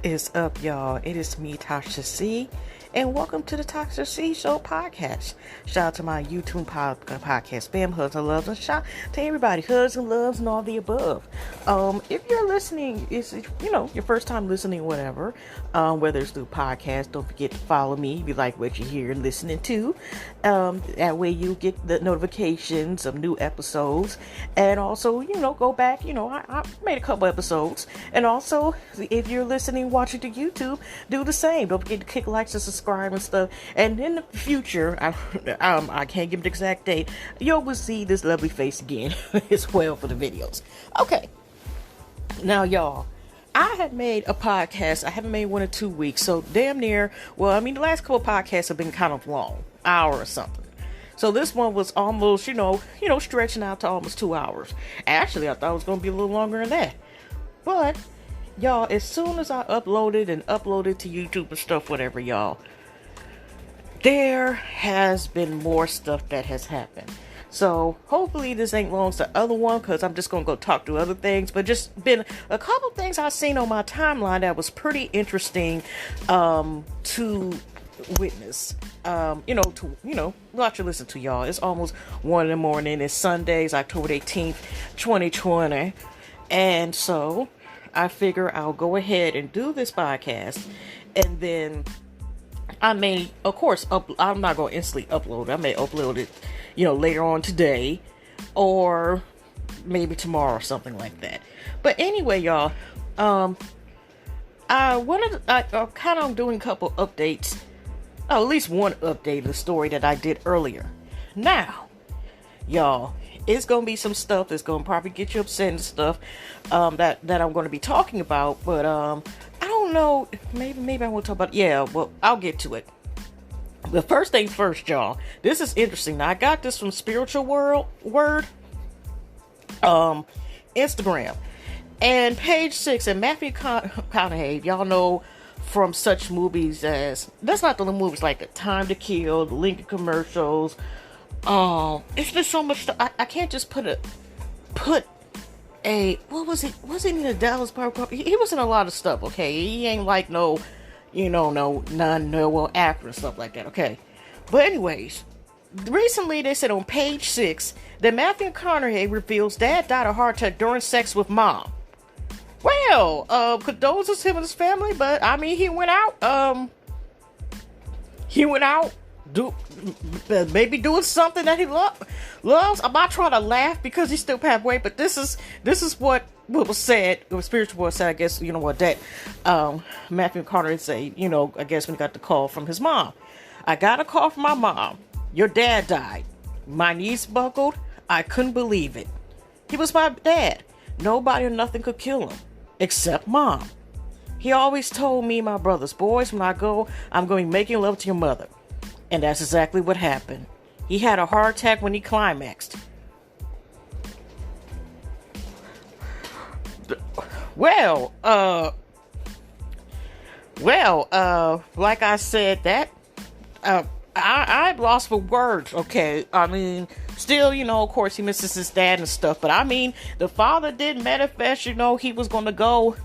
What is up, y'all? It is me, Tasha C, and welcome to the Tasha C Show podcast. Shout out to my YouTube podcast, Spam Hugs and Loves, and shout to everybody, hugs and loves and all the above. If you're listening, it's your first time listening, whatever, whether it's through podcast, don't forget to follow me if you like what you hear and listening to. That way you get the notifications of new episodes, and also go back. I made a couple episodes, and also if you're listening, watching to YouTube, do the same. Don't forget to click likes and subscribe and stuff. And in the future, I can't give the exact date, you will see this lovely face again as well for the videos. Okay, now y'all, I had made a podcast. I haven't made one in 2 weeks, so damn near. Well, the last couple of podcasts have been kind of long, hour or something. So this one was almost, stretching out to almost 2 hours. Actually, I thought it was going to be a little longer than that. But, y'all, as soon as I uploaded to YouTube and stuff, whatever, y'all, there has been more stuff that has happened. So, hopefully this ain't long as the other one, because I'm just going to go talk to other things. But just been a couple things I've seen on my timeline that was pretty interesting to witness, watch and listen to, y'all. It's almost 1 in the morning. It's Sundays, October 18th, 2020. And so I figure I'll go ahead and do this podcast, and then I may, of course, I'm not going to instantly upload it. I may upload it, later on today, or maybe tomorrow or something like that. But anyway, y'all, I'm kind of doing a couple updates. At least one update of the story that I did earlier. Now, y'all, it's going to be some stuff that's going to probably get you upset and stuff that I'm going to be talking about. But I don't know. Maybe I won't talk about it. Yeah, well, I'll get to it. The first things first, y'all. This is interesting. Now, I got this from Spiritual Word Instagram. And page 6, and Matthew McConaughey, y'all know from such movies as, that's not the movies like The Time to Kill, the Lincoln commercials. It's been so much stuff. I can't just put a what was it? Was it in the Dallas Park? He was in a lot of stuff. Okay, he ain't like no actor and stuff like that. Okay, but anyways, recently they said on page 6 that Matthew McConaughey reveals dad died of heart attack during sex with mom. Well, condolences to him and his family, but he went out. Maybe doing something that he loves. I'm not trying to laugh because he still passed away, but this is what was said. It was Spiritual said. I guess that Matthew McConaughey said. I guess when he got the call from his mom. I got a call from my mom. Your dad died. My knees buckled. I couldn't believe it. He was my dad. Nobody or nothing could kill him. Except mom. He always told me, my brothers, boys, when I go, I'm going to be making love to your mother. And that's exactly what happened. He had a heart attack when he climaxed. Well, like I said, that, I'm lost for words, okay? Still, of course, he misses his dad and stuff, but the father did manifest, he was going to go,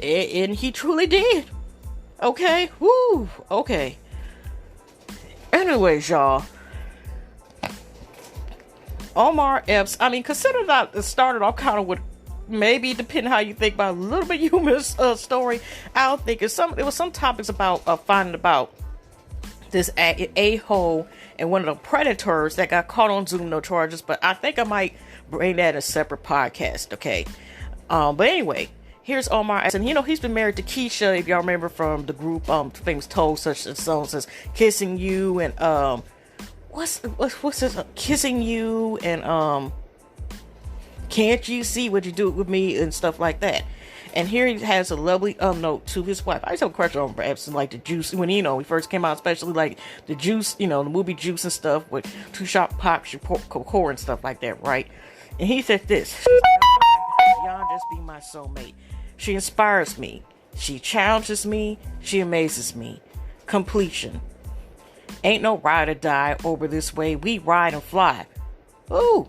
and he truly did. Okay, woo, okay. Anyways, y'all, Omar Epps, consider that it started off kind of with, maybe depending how you think about a little bit humorous story. I don't think there was some topics about finding about this a-hole and one of the predators that got caught on Zoom, no charges, but I think I might bring that in a separate podcast, okay? But anyway, here's Omar, and he's been married to Keisha, if y'all remember from the group, famous Told Such and So says Kissing You, and what's this, Kissing You, and Can't You See What You Do With Me, and stuff like that. And here he has a lovely note to his wife. I used to have a crush on perhaps like the Juice when he first came out, especially like the Juice, the movie Juice and stuff with Two Shot Pop, Shakur and stuff like that, right? And he said this: "Y'all just be my soulmate. She inspires me. She challenges me. She amazes me. Completion. Ain't no ride or die over this way. We ride and fly. Ooh,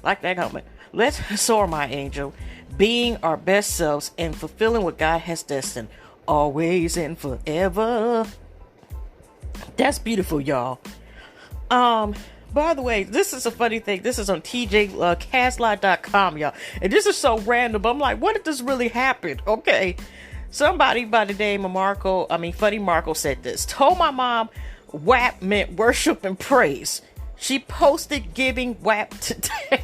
like that comment. Let's soar, my angel. being our best selves and fulfilling what God has destined, always and forever. That's beautiful, y'all. By the way, this is a funny thing. This is on tjcaslight.com, y'all. And this is so random. I'm like, what if this really happened? Okay. Somebody by the name of Funny Marco said this. Told my mom WAP meant worship and praise. She posted giving WAP today.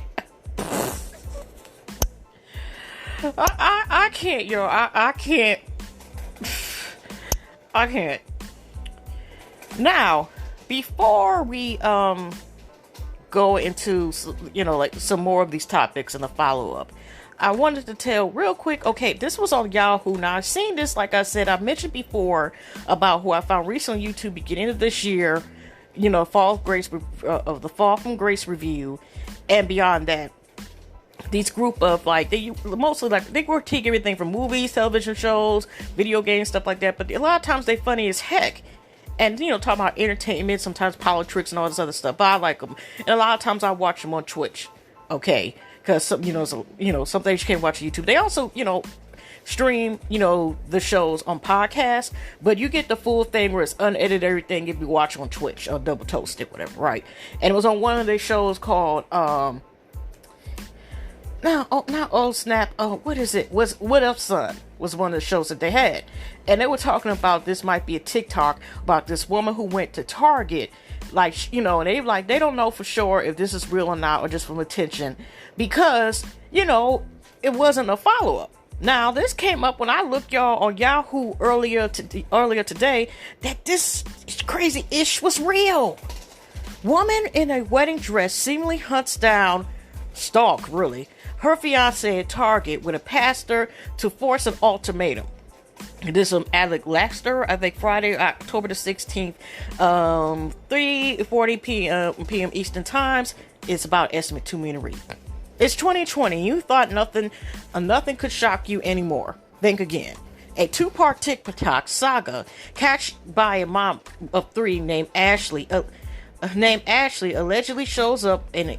I can't, yo. I can't. I can't. Now, before we go into, like some more of these topics in the follow-up, I wanted to tell real quick, okay, this was on Yahoo. Now, I've seen this, like I said, I mentioned before about who I found recently on YouTube beginning of this year, the Fall from Grace review, and beyond that. These group of, they critique everything from movies, television shows, video games, stuff like that, but a lot of times they funny as heck. And, talk about entertainment, sometimes politics and all this other stuff, but I like them. And a lot of times I watch them on Twitch, okay? Because, some things you can't watch on YouTube. They also, stream, the shows on podcasts, but you get the full thing where it's unedited everything if you watch on Twitch or Double Toasted, whatever, right? And it was on one of their shows called, what is it? What Up Son was one of the shows that they had. And they were talking about this might be a TikTok about this woman who went to Target, and they don't know for sure if this is real or not, or just from attention, because, it wasn't a follow-up. Now, this came up when I looked, y'all, on Yahoo earlier today, that this crazy ish was real. Woman in a wedding dress seemingly hunts down, her fiance at Target with a pastor to force an ultimatum. This is Alec Laster, I think Friday, October the 16th, 3:40 p.m. Eastern Times. It's about estimate 2 million read. It's 2020. You thought nothing could shock you anymore. Think again. A 2-part TikTok saga catched by a mom of 3 named Ashley. Allegedly shows an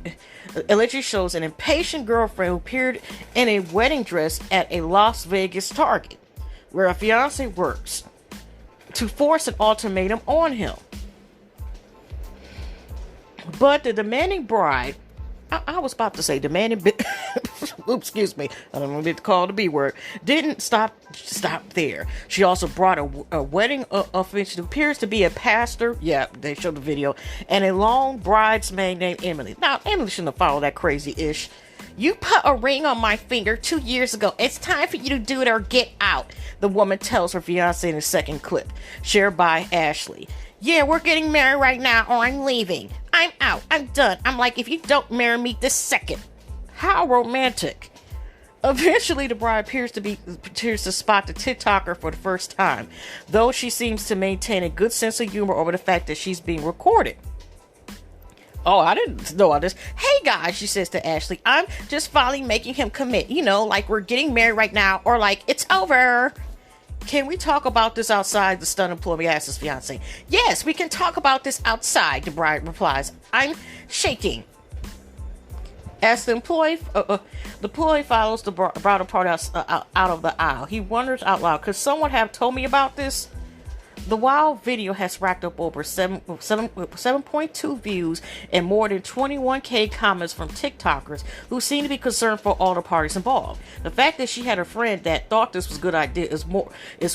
impatient girlfriend who appeared in a wedding dress at a Las Vegas Target, where a fiance works, to force an ultimatum on him. But the demanding bride, I was about to say demanding, excuse me, I don't want to call the B word, didn't stop there. She also brought a wedding official who appears to be a pastor, yeah, they showed the video, and a long bridesmaid named Emily. Now, Emily shouldn't have followed that crazy-ish. You put a ring on my finger 2 years ago. It's time for you to do it or get out, the woman tells her fiancé in a second clip, shared by Ashley. Yeah, we're getting married right now, or I'm leaving. I'm out. I'm done. I'm like, if you don't marry me this second. How romantic. Eventually, the bride appears to spot the TikToker for the first time, though she seems to maintain a good sense of humor over the fact that she's being recorded. Oh, I didn't know all this. Hey guys, she says to Ashley, I'm just finally making him commit. Like we're getting married right now, or like it's over. Can we talk about this outside? The stunned employee asks his fiance. Yes, we can talk about this outside, the bride replies. I'm shaking. As the employee follows the bride apart out of the aisle, he wonders out loud, could someone have told me about this? The wild video has racked up over 7.2 views and more than 21K comments from TikTokers who seem to be concerned for all the parties involved. The fact that she had a friend that thought this was a good idea is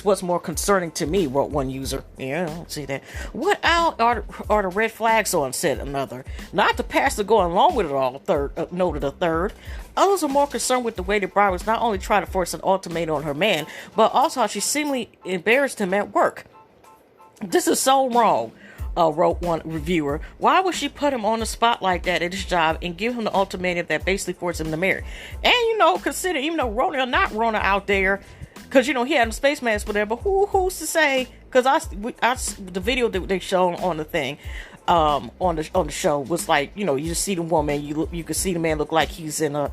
what's more concerning to me, wrote one user. Yeah, I don't see that. What out are the red flags on, said another. Not the pastor going along with it all, noted a third. Others are more concerned with the way the bride was not only trying to force an ultimatum on her man, but also how she seemingly embarrassed him at work. This is so wrong, wrote one reviewer. Why would she put him on the spot like that at his job and give him the ultimatum that basically forced him to marry? And, consider, even though Rona or not Rona out there, because, he had a space mask for there, but who's to say, because the video that they showed on the thing, on the show was like, you just see the woman, you can see the man look like he's in a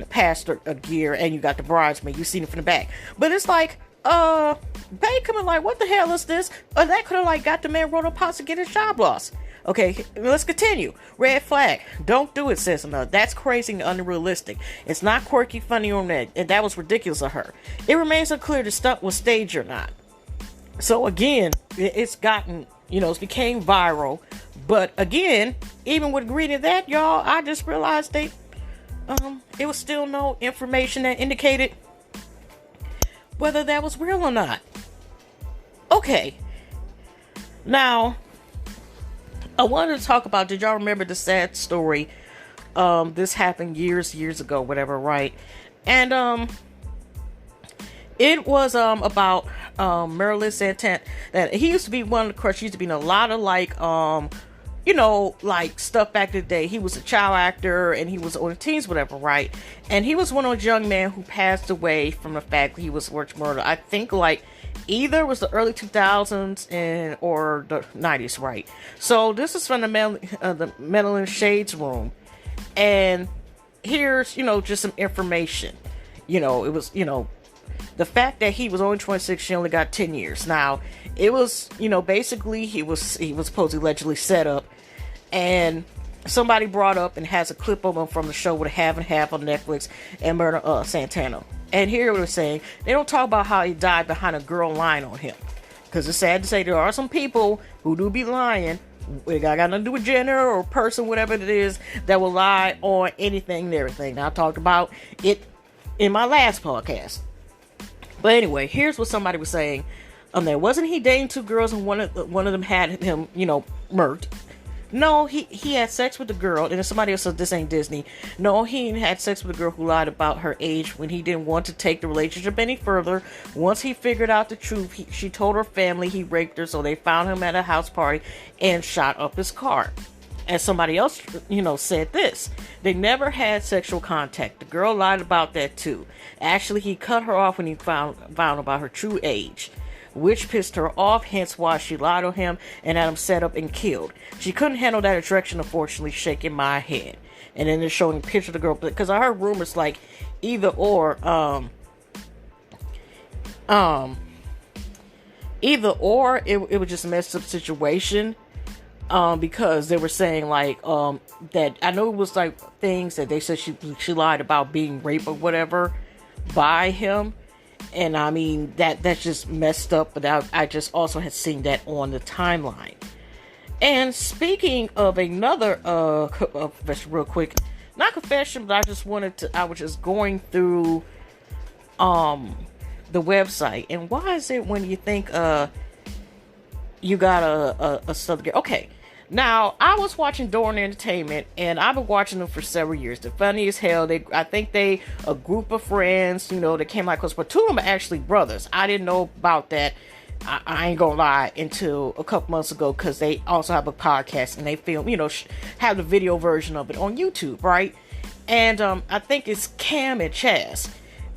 pastor gear, and you got the bridesmaid, you see him from the back. But it's like, Bay coming like, what the hell is this? That could have like got the man wrote up to get his job lost. Okay, let's continue. Red flag. Don't do it, says another. That's crazy and unrealistic. It's not quirky, funny, or net. And that was ridiculous of her. It remains unclear the stunt was staged or not. So again, it's gotten, it's became viral. But again, even with reading that, y'all, I just realized it was still no information that indicated whether that was real or not. Okay. Now, I wanted to talk about, did y'all remember the sad story? This happened years ago, whatever, right? And, it was, about, Marilyn Santana. That he used to be one of the crush. He used to be in a lot of, like, like stuff back in the day. He was a child actor and he was on the teens, whatever, right? And he was one of those young men who passed away from the fact that he was worked murder. I think, like, either it was the early 2000s or the 90s, right? So this is from the Madeline Shades room, and here's just some information. It was the fact that he was only 26, she only got 10 years. Now it was basically he was supposedly allegedly set up, and somebody brought up and has a clip of him from the show with Half and Half on Netflix and Murder Santana. And here we're saying they don't talk about how he died behind a girl lying on him. Because it's sad to say there are some people who do be lying. It got nothing to do with gender or person, whatever it is, that will lie on anything and everything. Now, I talked about it in my last podcast. But anyway, here's what somebody was saying. There wasn't he dating two girls and one of them had him, murdered. No, he had sex with the girl, and if somebody else said this ain't Disney. No, he had sex with a girl who lied about her age when he didn't want to take the relationship any further. Once he figured out the truth, she told her family he raped her, so they found him at a house party and shot up his car. And somebody else, said this. They never had sexual contact. The girl lied about that too. Actually, he cut her off when he found about her true age, which pissed her off, hence why she lied on him and had him set up and killed. She couldn't handle that attraction, unfortunately, shaking my head. And then they're showing a picture of the girl, because I heard rumors like either or, it was just a messed up situation, because they were saying like, that, I know it was like things that they said she lied about being raped or whatever by him. And I mean, that's just messed up, but I just also had seen that on the timeline. And speaking of another confession real quick, not confession, but I was just going through the website. And why is it when you think you got a Southern girl? Okay. Now, I was watching Dorn Entertainment, and I've been watching them for several years. They're funny as hell. I think they a group of friends, that came like close, but two of them are actually brothers. I didn't know about that. I ain't gonna lie, until a couple months ago, because they also have a podcast and they film, have the video version of it on YouTube, right? And I think it's Cam and Chaz.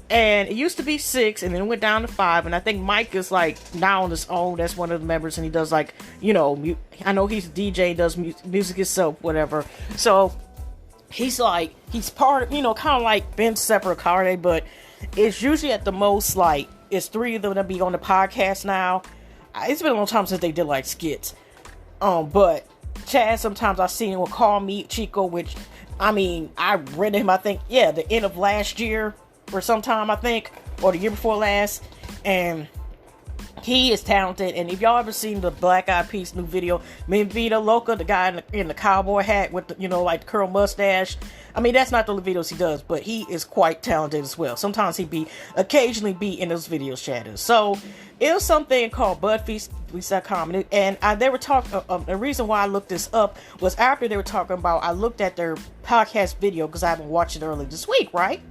And it used to be 6, and then it went down to 5. And I think Mike is like now on his own. That's one of the members, and he does like, I know he's a DJ, does music himself, whatever. So he's part of, kind of like Ben separate Carde, but it's usually at the most like it's 3 of them that be on the podcast now. It's been a long time since they did like skits. But Chad, sometimes I see him will call me Chico, which I mean I read him. I think the end of last year. Or sometime, I think, or the year before last, and he is talented. And if y'all ever seen the Black Eyed Peas new video, Me Vida Loca, the guy in the cowboy hat with the, like the curl mustache, I mean, that's not the videos he does, but he is quite talented as well. Sometimes occasionally be in those videos, shadows. So it was something called BuzzFeed.com, and they were talking. The reason why I looked this up was after they were talking about. I looked at their podcast video because I haven't watched it early this week, right?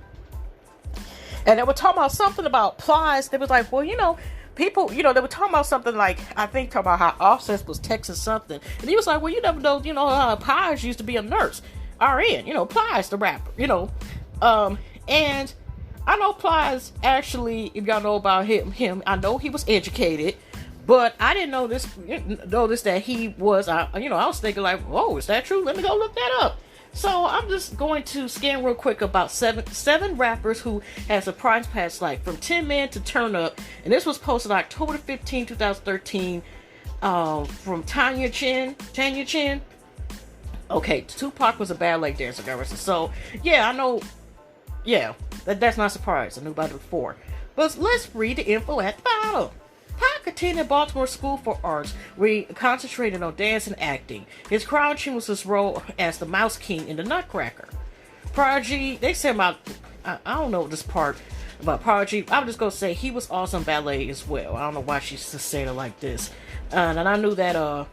And they were talking about something about Plies. They was like, well, people, they were talking about something like, I think, talking about how Offset was texting something. And he was like, well, you never know, Plies used to be a nurse. RN, Plies, the rapper, and I know Plies actually, if y'all know about him, I know he was educated, but I didn't know this that he was, I was thinking like, whoa, is that true? Let me go look that up. So I'm just going to scan real quick about seven rappers who have surprised past life from Tin Man to Turn Up, and this was posted October 15, 2013, from Tanya Chin. Okay, Tupac was a ballet dancer, guys. So yeah, I know. Yeah, that's not surprising. I knew about it before. But let's read the info at the bottom. Pac attended Baltimore School for Arts, where he concentrated on dance and acting. His crown jewel was his role as the Mouse King in the Nutcracker. Prodigy, they said about, I don't know this part about Prodigy. I'm just going to say he was awesome ballet as well. I don't know why she said it like this. And I knew that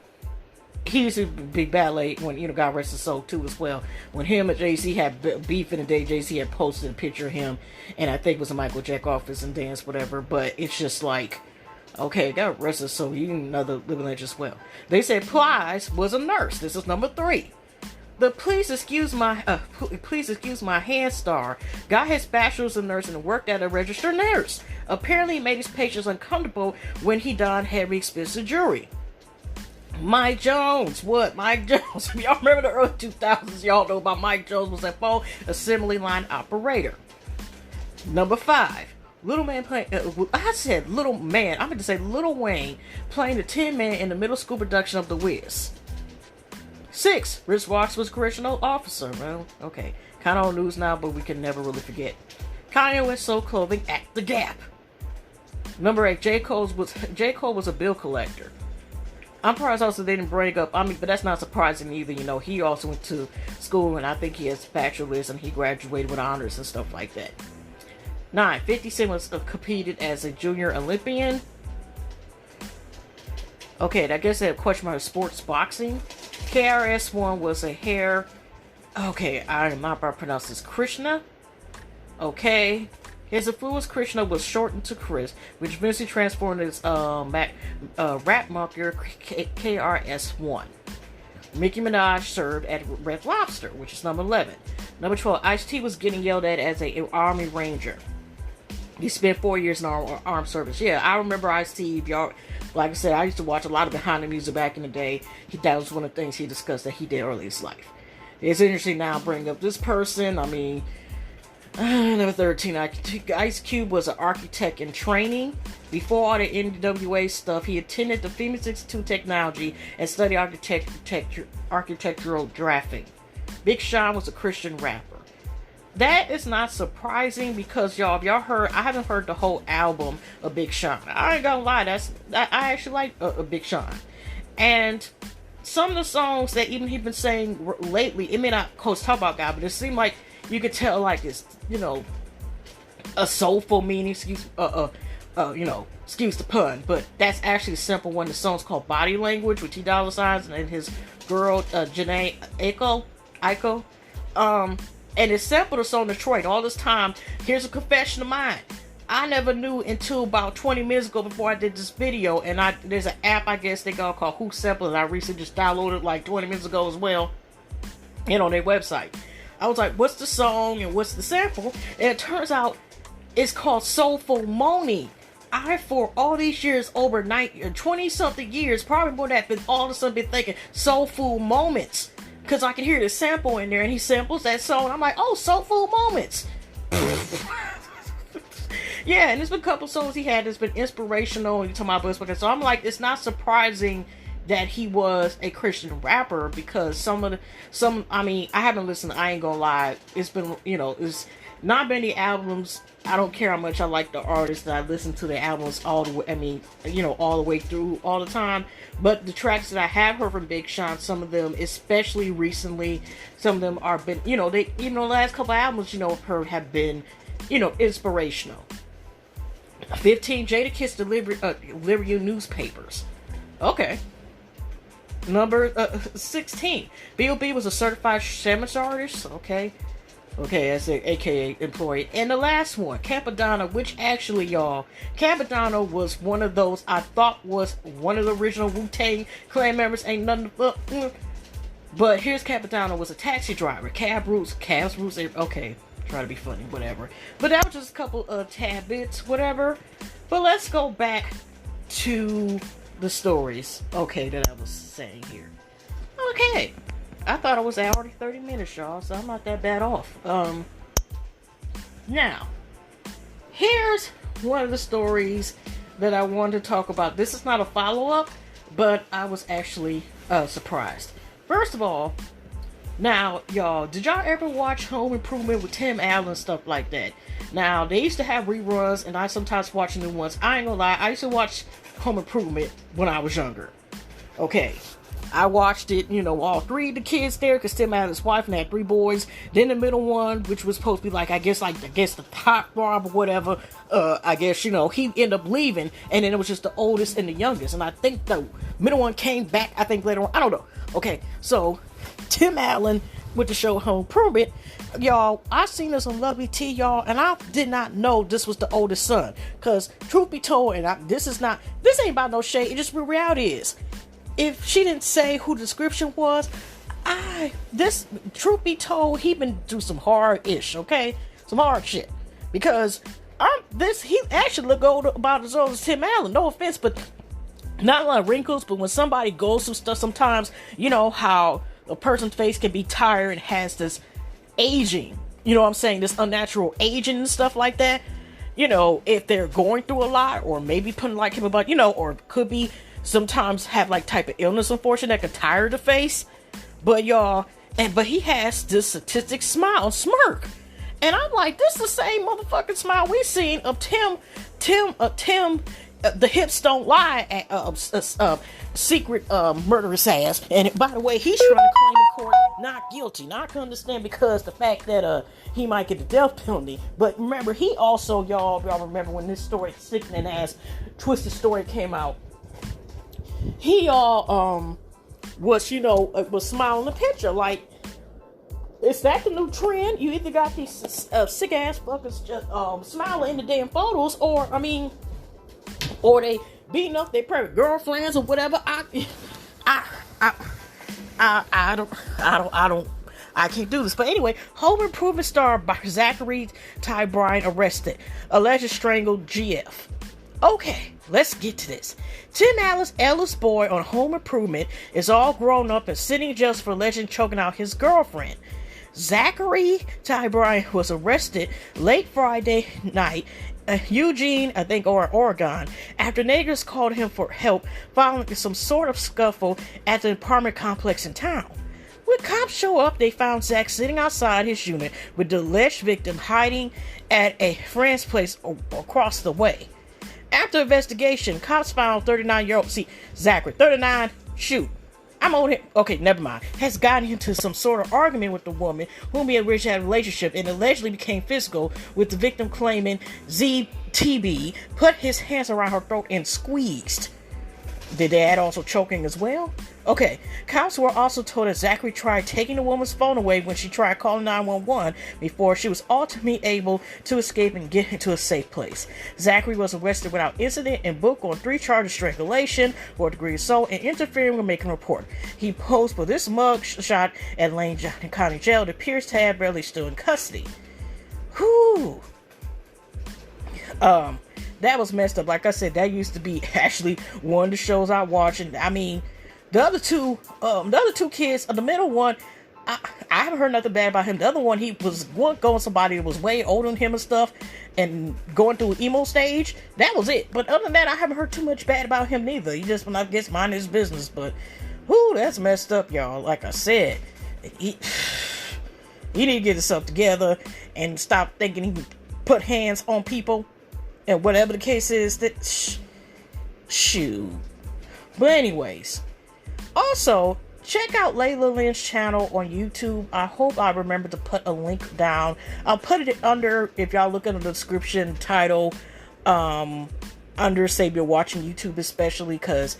he used to be ballet when, God rest his soul too as well. When him and Jay-Z had beef in the day, Jay-Z had posted a picture of him, and I think it was a Michael Jack office and dance, whatever. But it's just like, okay, God rest his soul. You another living legend as well. They said Plies was a nurse. This is number 3. The please excuse my hand star got his bachelor's in nursing and worked as a registered nurse. Apparently, made his patients uncomfortable when he donned heavy expensive jewelry. Mike Jones. What? Mike Jones. If y'all remember the early 2000s, y'all know about Mike Jones was a phone assembly line operator. Number 5. Little Man playing, I said Little Man, I meant to say Little Wayne playing the Tin Man in the middle school production of The Wiz. 6. Rich Watts was correctional officer. Well, okay. Kind of on news now, but we can never really forget. Kanye West sold clothing at The Gap. Number 8. J. Cole was a bill collector. I'm surprised also they didn't bring up, but that's not surprising either. He also went to school, and I think he has a bachelor's, and he graduated with honors and stuff like that. 9. 50 Cent was competed as a junior Olympian. Okay, I guess they have a question about sports boxing. KRS-One was a hair. Okay, I am not about to pronounce this. Krishna. Okay. His influence Krishna was shortened to Chris, which eventually transformed his rap marker KRS-One. Nicki Minaj served at Red Lobster, which is number 11. Number 12. Ice-T was getting yelled at as an Army Ranger. He spent 4 years in armed service. Yeah, I remember Ice-T. Y'all, like I said, I used to watch a lot of behind the music back in the day. That was one of the things he discussed that he did early in his life. It's interesting now bring up this person. Number 13. Ice Cube was an architect in training. Before all the NWA stuff, he attended the Phoenix Institute of Technology and studied architectural drafting. Big Sean was a Christian rapper. That is not surprising because y'all, if y'all heard, I haven't heard the whole album of Big Sean. I ain't gonna lie, I actually like Big Sean. And some of the songs that even he's been saying lately, it may not talk about God, but it seemed like you could tell like it's, a soulful meaning, excuse the pun, but that's actually a simple one. The song's called Body Language with T Dolla Signs and his girl, Janae Aiko. And it's sampled the song Detroit. All this time, here's a confession of mine. I never knew until about 20 minutes ago before I did this video, and there's an app I guess they got called Who Sampled, and I recently just downloaded like 20 minutes ago as well, and on their website. I was like, what's the song and what's the sample? And it turns out it's called Soulful Moaning. I, for all these years, over 20-something years, probably more than that, been all of a sudden been thinking Soulful Moments. Because I can hear the sample in there, and he samples that song, and I'm like, oh, Soulful Moments. Yeah, and there's been a couple songs he had that's been inspirational, and you talking about Bush, so I'm like, it's not surprising that he was a Christian rapper, because I haven't listened, I ain't gonna lie, it's been, it's not many albums. I don't care how much I like the artist, that I listen to the albums all the way, all the way through all the time, but the tracks that I have heard from Big Sean, some of them, especially recently, some of them are been, they, the last couple albums, have been, inspirational. 15, Jadakiss deliver you newspapers. Okay. Number 16, B.O.B. was a certified shaman artist. Okay, that's an AKA employee. And the last one, Capadonna, which actually, y'all, Capadonna was one of those I thought was one of the original Wu-Tang Clan members. Ain't nothing but. But here's Capadonna was a taxi driver. Cabs roots. Okay, try to be funny, whatever. But that was just a couple of tad bits, whatever. But let's go back to the stories, okay, that I was saying here. Okay, I thought it was already 30 minutes, y'all, so I'm not that bad off. Now, here's one of the stories that I wanted to talk about. This is not a follow-up, but I was actually surprised. First of all, now, y'all, did y'all ever watch Home Improvement with Tim Allen and stuff like that? Now, they used to have reruns, and I sometimes watch new ones. I ain't gonna lie, I used to watch Home Improvement when I was younger. Okay, I watched it, all three of the kids there, because Tim Allen's wife and had three boys. Then the middle one, which was supposed to be like the top rob or whatever. I guess, he ended up leaving, and then it was just the oldest and the youngest. And I think the middle one came back, I think later on. I don't know. Okay, so Tim Allen with the show Home Improvement, y'all, I seen this on Lovey T, y'all, and I did not know this was the oldest son. Because truth be told, and this ain't about no shade, it just what reality is. If she didn't say who the description was, truth be told, he been through some hard-ish, okay? Some hard shit. Because he actually look old, about as old as Tim Allen, no offense, but not a lot of wrinkles, but when somebody goes through stuff sometimes, how a person's face can be tired and has this aging, this unnatural aging and stuff like that. If they're going through a lot, or maybe putting like him about, or could be sometimes have like type of illness, unfortunately, that could tire the face. But y'all, but he has this sadistic smile, smirk. And I'm like, this is the same motherfucking smile we seen of Tim, the hips don't lie, secret murderous ass. And by the way, he's trying to claim in court not guilty. Now I can understand because the fact that he might get the death penalty. But remember, he also, y'all remember when this story, sickening ass, twisted story came out. He was smiling the picture like, is that the new trend? You either got these sick ass fuckers just smiling in the damn photos, or they beating up their private girlfriends or whatever. I can't do this. But anyway, Home Improvement star Zachary Ty Bryan arrested, alleged strangled GF. Okay, let's get to this. Tim Allen's eldest boy on Home Improvement is all grown up and sitting in jail for allegedly choking out his girlfriend. Zachary Ty Bryan was arrested late Friday night Eugene, Oregon, after neighbors called him for help following some sort of scuffle at the apartment complex in town. When cops show up, they found Zach sitting outside his unit with the alleged victim hiding at a friend's place across the way. After investigation, cops found 39-year-old, Zachary, 39, I'm on it. Okay, never mind. Has gotten into some sort of argument with the woman whom he originally had a relationship and allegedly became physical, with the victim claiming ZTB put his hands around her throat and squeezed. Did they add also choking as well? Okay, cops were also told that Zachary tried taking the woman's phone away when she tried calling 911 before she was ultimately able to escape and get into a safe place. Zachary was arrested without incident and booked on 3 charges: strangulation, 4th-degree assault, and interfering with making a report. He posed for this mug shot at Lane County Jail. It appears to have barely still in custody. Whew. That was messed up. Like I said, that used to be actually one of the shows I watched. And I mean, the other two kids, the middle one, I haven't heard nothing bad about him. The other one, he was going somebody that was way older than him and stuff, and going through an emo stage. That was it. But other than that, I haven't heard too much bad about him neither. He just, I guess, mind his business. But, whoo, that's messed up, y'all. Like I said, he need to get himself together and stop thinking he can put hands on people. And whatever the case is, that shoot. But anyways, also check out Layla Lynn's channel on YouTube. I hope I remember to put a link down. I'll put it under, if y'all look in the description title, under, say you're watching YouTube, especially because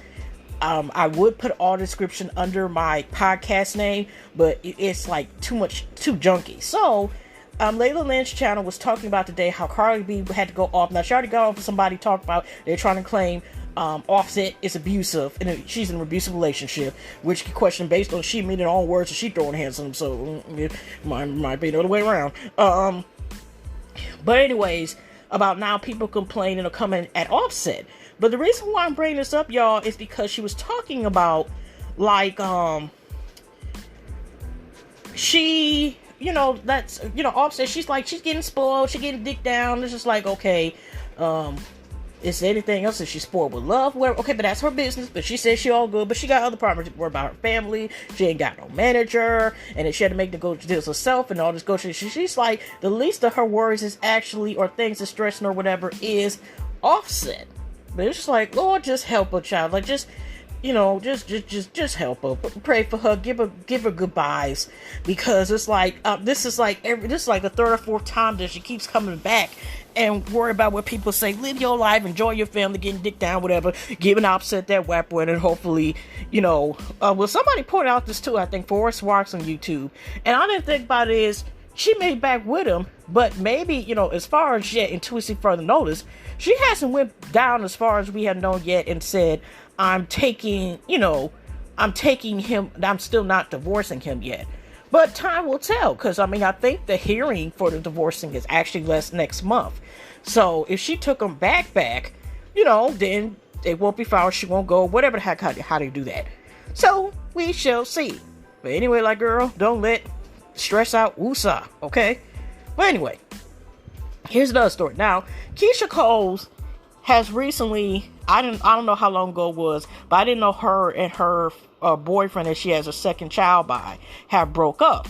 I would put all the description under my podcast name, but it's like too junky. So Layla Lynn's channel was talking about today how Cardi B had to go off. Now, she already got off with somebody talked about they're trying to claim Offset is abusive, and she's in an abusive relationship, which question based on she made her own words and she throwing hands on him, so it might be the other way around. But anyways, about now people complaining or coming at Offset. But the reason why I'm bringing this up, y'all, is because she was talking about like she, that's, Offset, she's like, she's getting spoiled, she's getting dicked down. It's just like, okay, is there anything else that she's spoiled with love? Where, okay, but that's her business. But she says she all good, but she got other problems to worry about her family. She ain't got no manager, and then she had to make the go deals herself and all this go. She's like, the least of her worries is actually, or things that's stressing her, whatever, is Offset. But it's just like, Lord, just help her, child. Like, just help her. Pray for her. Give her goodbyes, because it's like this is like the third or fourth time that she keeps coming back and worry about what people say. Live your life, enjoy your family, getting dick down, whatever. Giving Offset that weapon, and hopefully, somebody pointed out this too. I think Forrest Walks on YouTube, and I didn't think about it is she made back with him, but maybe as far as yet until we see further notice, she hasn't went down as far as we have known yet and said, I'm taking him, I'm still not divorcing him yet. But time will tell, because, I think the hearing for the divorcing is actually next month. So, if she took him back, then it won't be filed, she won't go, whatever the heck, how do you do that? So, we shall see. But anyway, like, girl, don't let stress out woosah, okay? But anyway, here's another story. Now, Keisha Coles has recently, I don't know how long ago it was, but I didn't know her and her boyfriend that she has a second child by have broke up.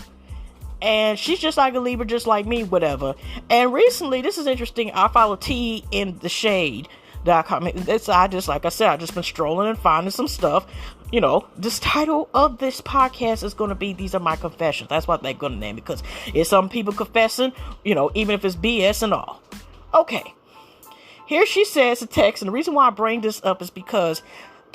And she's just like a Libra, just like me, whatever. And recently, this is interesting, I follow T in the Shade. I just been strolling and finding some stuff. This title of this podcast is going to be These Are My Confessions. That's what they're going to name it, because it's some people confessing, even if it's BS and all. Okay. Here she says a text, and the reason why I bring this up is because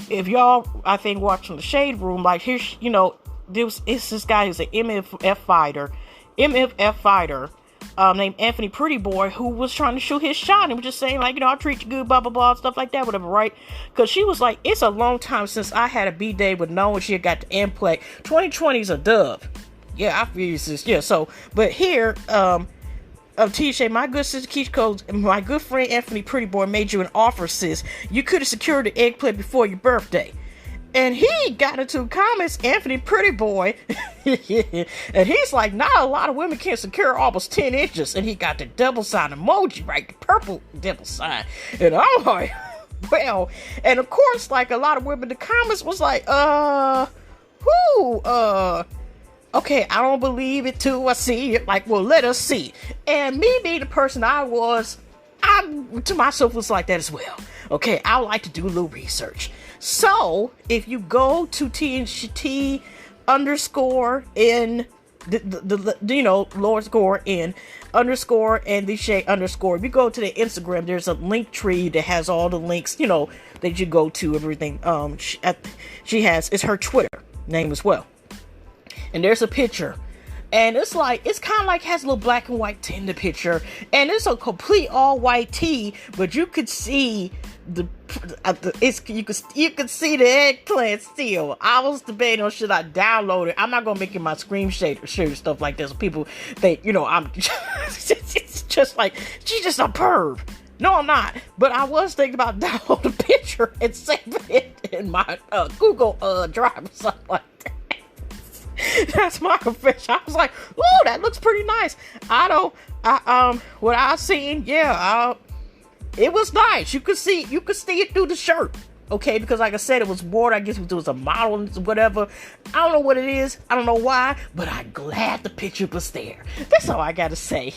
if y'all, I think, watching the Shade Room, like, here's, it's this guy who's an MFF fighter, named Anthony Pretty Boy, who was trying to shoot his shot and was just saying, like, I'll treat you good, blah, blah, blah, stuff like that, whatever, right? Because she was like, it's a long time since I had a B-day with knowing she had got the Amplex. 2020's a dub. Yeah, I feel this. Yeah, so, but here, T-Shay, my good sister Keisha Coles, and my good friend Anthony Pretty Boy made you an offer, sis. You could have secured the eggplant before your birthday. And he got into comments, Anthony Pretty Boy, and he's like, not a lot of women can secure almost 10 inches. And he got the double sign emoji, right? The purple double sign. And I'm like, well, and of course, like, a lot of women, the comments was like, okay, I don't believe it too. I see it. Like, well, let us see. And me being the person I to myself was like that as well. Okay, I like to do a little research. So, if you go to T underscore in lower score in underscore and the Shay underscore, if you go to the Instagram, there's a link tree that has all the links, that you go to, everything. She has, it's her Twitter name as well. And there's a picture, and it's kind of like has a little black and white tint in the picture, and it's a complete all white tee, but you could see you could see the eggplant still. I was debating on should I download it. I'm not gonna make it my screen share stuff like this. People think I'm it's just like she's just a perv. No, I'm not. But I was thinking about downloading a picture and saving it in my Google Drive or something like that. That's my confession. I was like, "Ooh, that looks pretty nice." What I seen, it was nice. You could see it through the shirt, okay? Because like I said, it was worn. I guess it was a model and whatever. I don't know what it is. I don't know why, but I'm glad the picture was there. That's all I gotta say.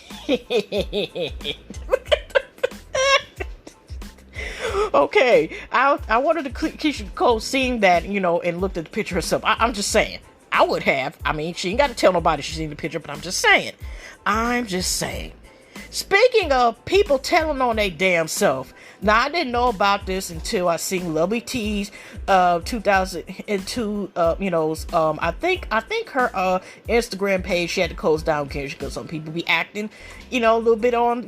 Okay, I wanted to Keisha Cole seeing that, and looked at the picture herself. I'm just saying. I would have. She ain't got to tell nobody she's seen the picture, but I'm just saying. Speaking of people telling on their damn self. Now, I didn't know about this until I seen Lovely T's 2002, I think her Instagram page, she had to close down because some people be acting, a little bit on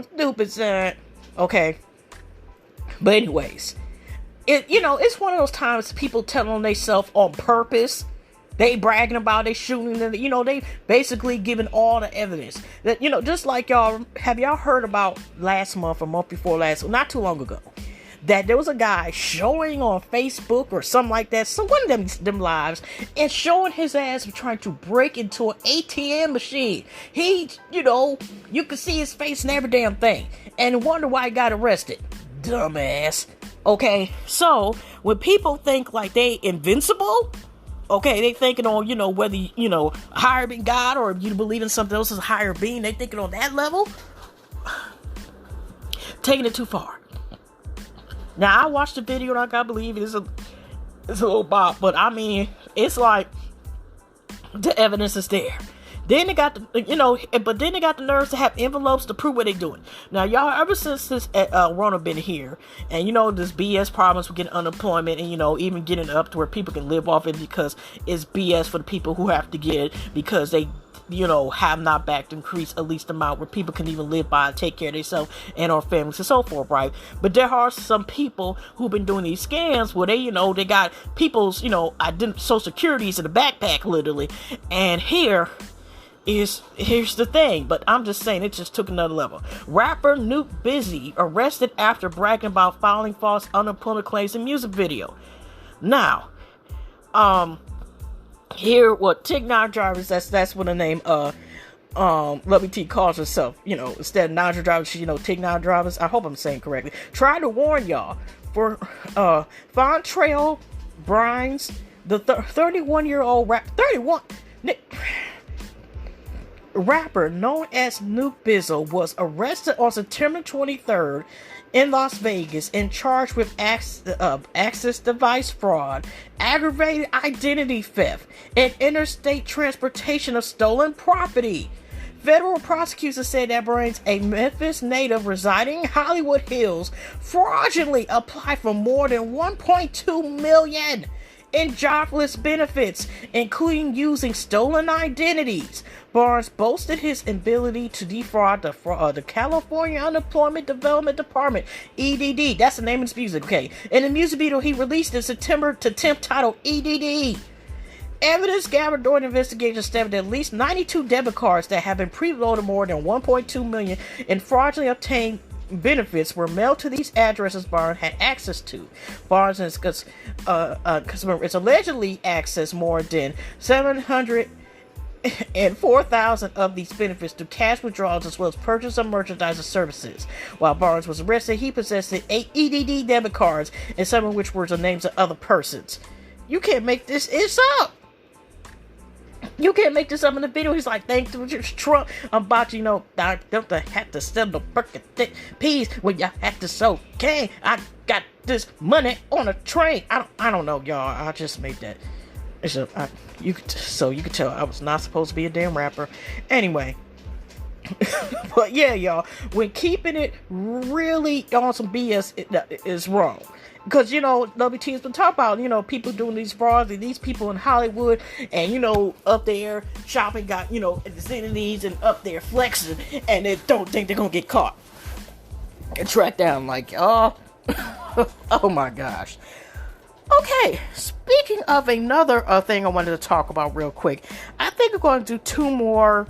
stupid side. Okay. But anyways, it's one of those times people telling on themselves on purpose. They bragging about they shooting, they basically giving all the evidence that, just like y'all, have y'all heard about last month or month before last, not too long ago, that there was a guy showing on Facebook or something like that, some one of them lives, and showing his ass trying to break into an ATM machine. He, you could see his face and every damn thing, and wonder why he got arrested. Dumbass. Okay, so when people think like they invincible, okay, they thinking on, whether, higher than God or if you believe in something else as a higher being, they thinking on that level, taking it too far. Now, I watched the video, like I believe it's a little bop, but I mean, it's like, the evidence is there. Then they got but then they got the nerves to have envelopes to prove what they're doing. Now, y'all, ever since this Rona been here, and this BS problems with getting unemployment, and even getting up to where people can live off it because it's BS for the people who have to get it because they have not backed increase at least amount where people can even live by and take care of themselves and our families and so forth, right? But there are some people who've been doing these scams where they got people's social securities in the backpack literally, and here's the thing, but I'm just saying it just took another level. Rapper Nuke Busy arrested after bragging about filing false unemployment claims in music video. Now, here what Tig Nine Drivers, that's what the name Lovey T calls herself, instead of Nine Drivers, Tig Nine Drivers, I hope I'm saying correctly, try to warn y'all for Fontrail Brines, the 31-year-old rapper known as Nuke Bizzle was arrested on September 23rd in Las Vegas and charged with access device fraud, aggravated identity theft, and interstate transportation of stolen property. Federal prosecutors said that Brines, a Memphis native residing in Hollywood Hills, fraudulently applied for more than $1.2 million in jobless benefits, including using stolen identities. Barnes boasted his ability to defraud the California Unemployment Development Department, EDD. That's the name of his music, okay? In the music video he released in September to temp titled EDD. Evidence gathered during the investigation established at least 92 debit cards that have been preloaded more than $1.2 million in fraudulently obtained benefits were mailed to these addresses Barnes had access to. Barnes and his it's allegedly accessed more than 704,000 of these benefits through cash withdrawals as well as purchase of merchandise and services. While Barnes was arrested, he possessed 8 EDD debit cards, and some of which were the names of other persons. You can't make this up. You can't make this up in the video. He's like, thanks to Trump, I'm about to, I don't have to sell the bucket peas when you have to sow cane. I got this money on a train. I don't know, y'all. I just made that. You could tell I was not supposed to be a damn rapper. Anyway. But yeah, y'all, when keeping it really on some BS is wrong. Because, WT has been talking about, people doing these frauds, and these people in Hollywood, and, up there shopping, got, in the vicinities and up there flexing, and they don't think they're going to get caught. And tracked down, like, oh, oh my gosh. Okay, speaking of another thing I wanted to talk about real quick, I think we're going to do 2 more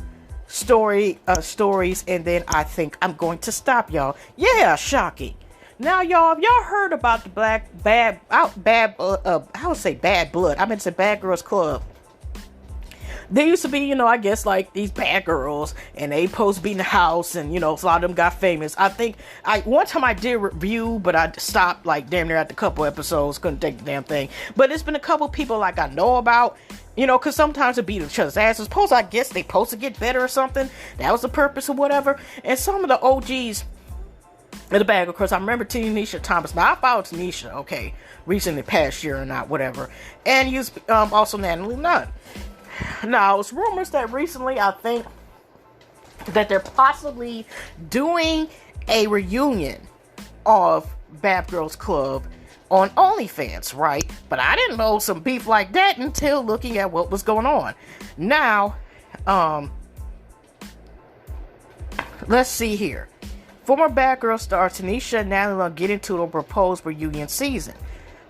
stories, and then I think I'm going to stop, y'all. Yeah, shocking. Now, y'all, have y'all heard about the Bad Blood? I meant to say Bad Girls Club. There used to be, I guess, like, these bad girls, and they supposed to be in the house, and, a lot of them got famous. I think, one time I did review, but I stopped, like, damn near at the couple episodes, couldn't take the damn thing. But there's been a couple people, like, I know about, because sometimes it beat each other's asses. Suppose, I guess, they supposed to get better or something. That was the purpose or whatever. And some of the OGs in the bag, of course, I remember Tanisha Thomas. Now, I followed Tanisha, okay, recently past year or not, whatever. And used also Natalie Nunn. Now, it's rumors that recently, I think, that they're possibly doing a reunion of Bad Girls Club on OnlyFans, right? But I didn't know some beef like that until looking at what was going on. Now, let's see here. Former Bad Girl star Tanisha and Natalie Nunn get into the proposed reunion season.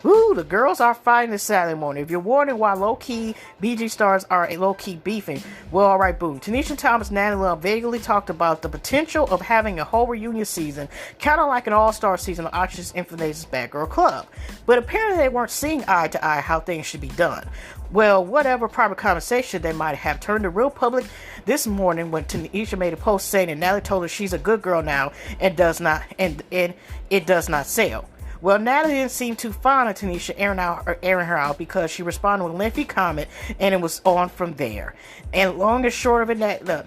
Ooh, the girls are fighting this Saturday morning. If you're wondering why low-key BG stars are low-key beefing, well, alright, boom. Tanisha Thomas and Natalie Love vaguely talked about the potential of having a whole reunion season, kind of like an all-star season of Oxygen's Infamous Bad Girl Club. But apparently they weren't seeing eye to eye how things should be done. Well, whatever private conversation they might have turned to real public this morning when Tanisha made a post saying that Natalie told her she's a good girl now and it does not sell. Well, Natalie didn't seem too fond of Tanisha airing her out because she responded with a lengthy comment, and it was on from there. And long and short of it,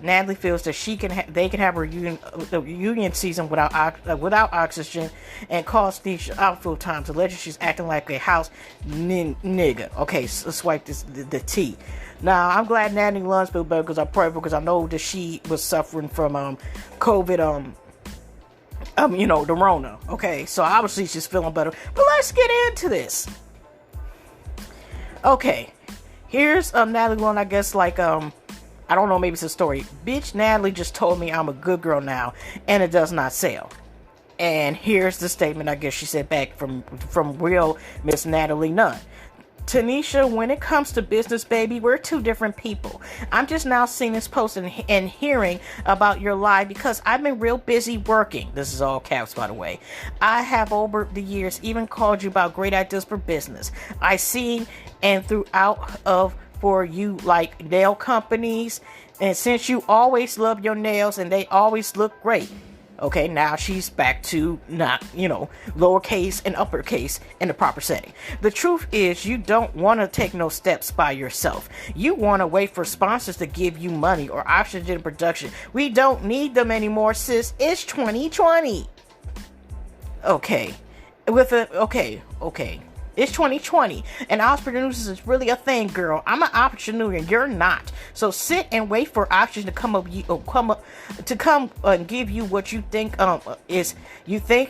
Natalie feels that they can have a reunion season without Oxygen, and calls Tanisha out full time. Allegedly, she's acting like a house nigga. Okay, so swipe the T. Now, I'm glad Natalie Lunn's feel better because I know that she was suffering from COVID. The Rona. Okay, so obviously she's feeling better. But let's get into this. Okay, here's Natalie Lunn, I guess, I don't know, maybe it's a story. Bitch, Natalie just told me I'm a good girl now, and it does not sell. And here's the statement, I guess she said back from real Miss Natalie Nunn. Tanisha, when it comes to business, baby, we're two different people. I'm just now seeing this post and hearing about your live because I've been real busy working. This is all caps, by the way. I have over the years even called you about great ideas for business. I see and throughout for you like nail companies. And since you always love your nails and they always look great. Okay, now she's back to not, lowercase and uppercase in the proper setting. The truth is, you don't want to take no steps by yourself. You want to wait for sponsors to give you money or Oxygen production. We don't need them anymore, sis. It's 2020. Okay. Okay. It's 2020, and entrepreneurs is really a thing, girl. I'm an entrepreneur, and you're not. So sit and wait for Oxygen to come and give you what you think